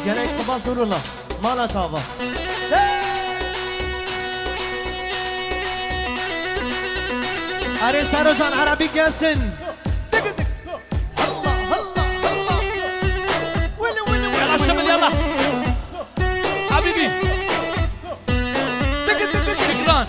Gerek sabah dururlar. Malat hava. Arı Sarocan Arabi gelsin. يلا الشمل يلا حبيبي شكرا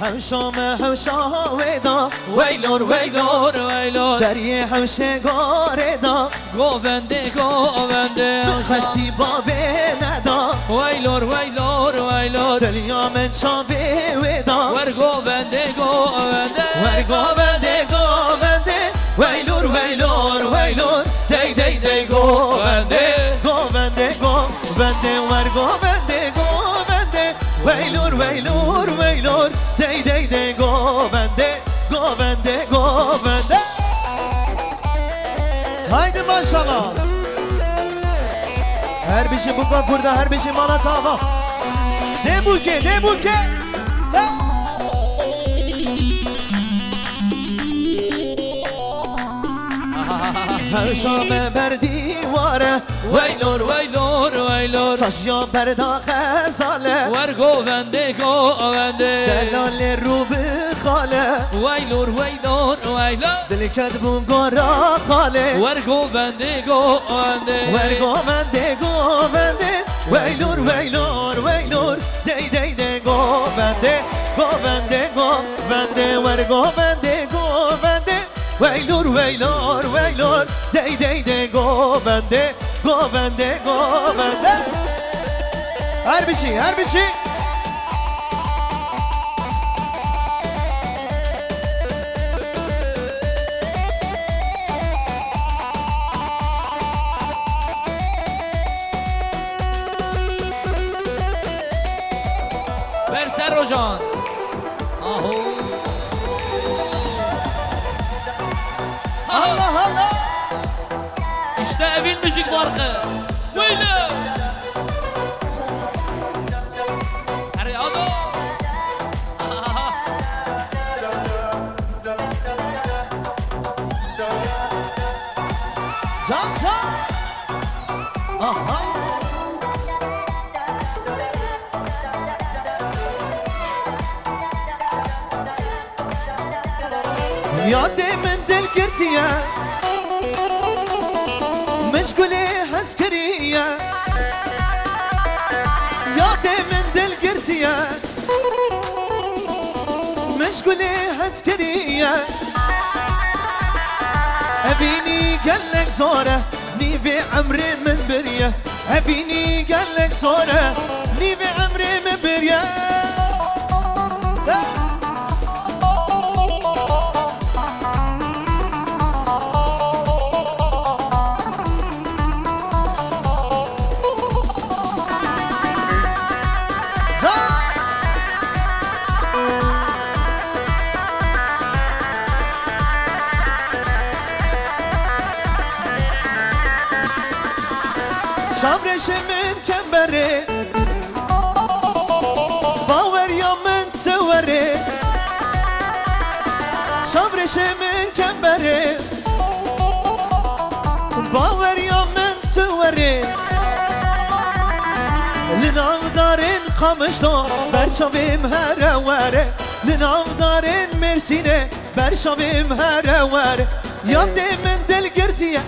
همشامه همشا ویدا ویلور ویلور ویلور دریه همشه گاردا گوونده گوونده خستی بابه ندا ویلور ویلور ویلور تلیا من چابه ویدا ور گوونده گوونده ور گوونده گوونده ویلور ویلور ویلور دی دی دی گوونده گوونده گوونده ور گوونده گوونده ویلور ویلور ویلور دی دی دی گوونده گوونده گوونده haydi maşallah her bir şey bu burada her bir şey Malat hava de buke her şame berdivare ویلور ویلور ویلور taşya berda khazale ور گوونده گوونده delal rubi khale ویلور ویلور ویلور دلکت bu gora khale ور گوونده گوونده ver govende govende veylur veylur veylur dey dey dey govende govende govende ver govende govende veylur veylur veylur dey dey dey govende govende govende her bir şey بر سروجان آهو Allah Allah İşte evin müzik farkı böyle Ariado can aha يا من دل قرتيا مشغولة عسكرية يا من دل قرتيا مشغولة عسكرية أبيني قالك زورة نيفي عمري من برية أبيني قالك زورة نيفي عمري من برية شابرشمن كمبري باور يا من توري شابرشمن كمبري باور يا من توري لنافدارين قمشتو برشابيم هرواره لنافدارين مرسينه برشابيم هرواره يادي من دل قرتيه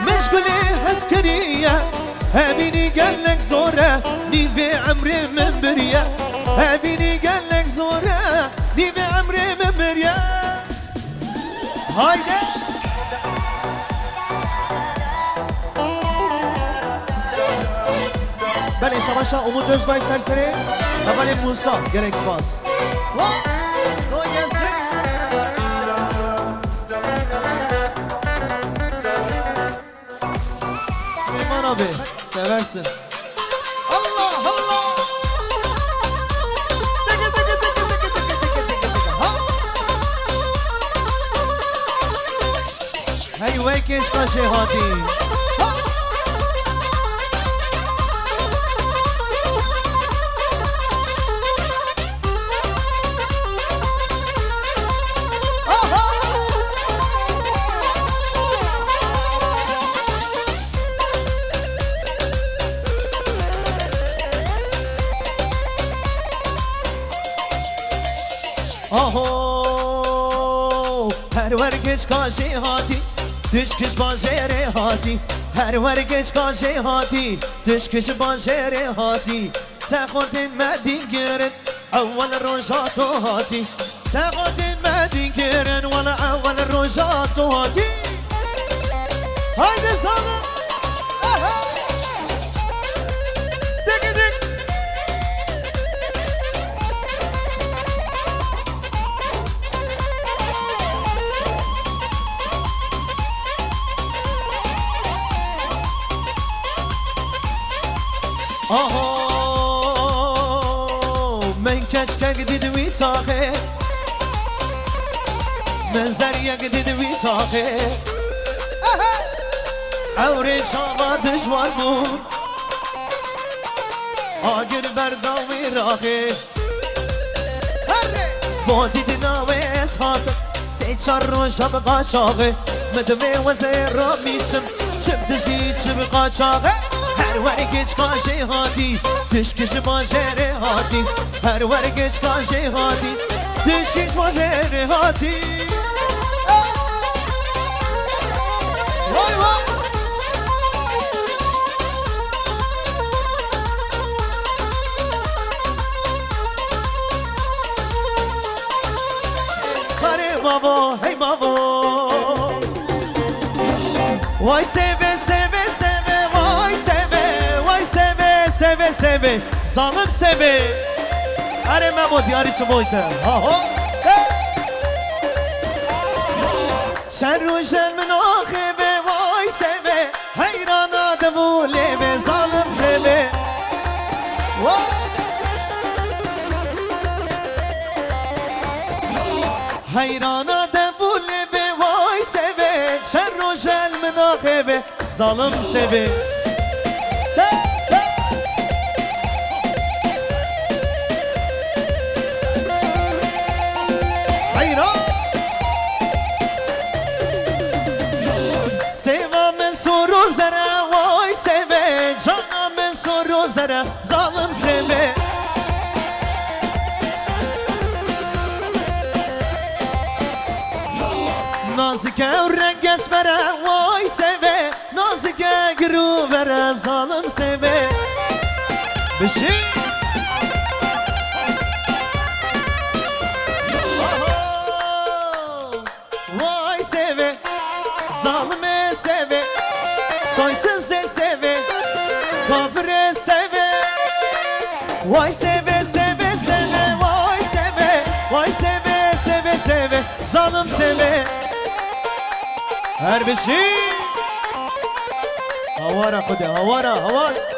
مشغولة عسكرية هبيني قالك زورة نيفي عمري من بريا هبيني قالك زورة نيفي عمري من بريا هايدي بله شباشا امود özbay سرسری اولی موسا گلکس باس تو گسی Süleyman abi seversin. Allah Allah. Tıkı tıkı tıkı tıkı tıkı tıkı tıkı tıkı. Ha? Hey ويكش قشي هاتي. Ha? Aha! آهو هر ورگش کاشی هاتی دشکش با جره هاتی هر ورگش کاشی هاتی دشکش با جره هاتی تخوردین مدین گرن اول روزاتو هاتی تخوردین مدین گرن ولا اول روزاتو هاتی هایده سالا دیگه دیگه آهو من کچ که دید وی تاخه من زریه دید وی تاخه اوره چاوا دشوار بود آگر برداوی راخه با دید ناوی اسحاط سی چار رو شب قاچاقه مدوی وزه را میسم شب دزی چب قاچاقه هر ورگش کاشی هاتی دشکش با جره هاتی هر ورگش کاشی هاتی دشکش با جره هاتی وای وای کاره بابا هی بابا وای سوه سوه سوه وای سوه وای سوه سوه سوه ظالم سوه اره ممو دیاری چه بایته ها ها سر رو جن من آخه وای سوه حیرانا دوله به ظالم سوه حیرانا دوله به وای سوه سر رو جن من آخه ظالم سوه زره وای سوه جانم من سر و زره ظالم سوه نازکه و رنگ اسمره وای سوه نازکه گرو بره ظالم سوه بشی وای سوه ظالم سوه soysuz seve, kafir seve, vay seve seve seve, vay seve, vay seve seve seve, zalim seve. Her bir şey. Havara kude, havara, havara.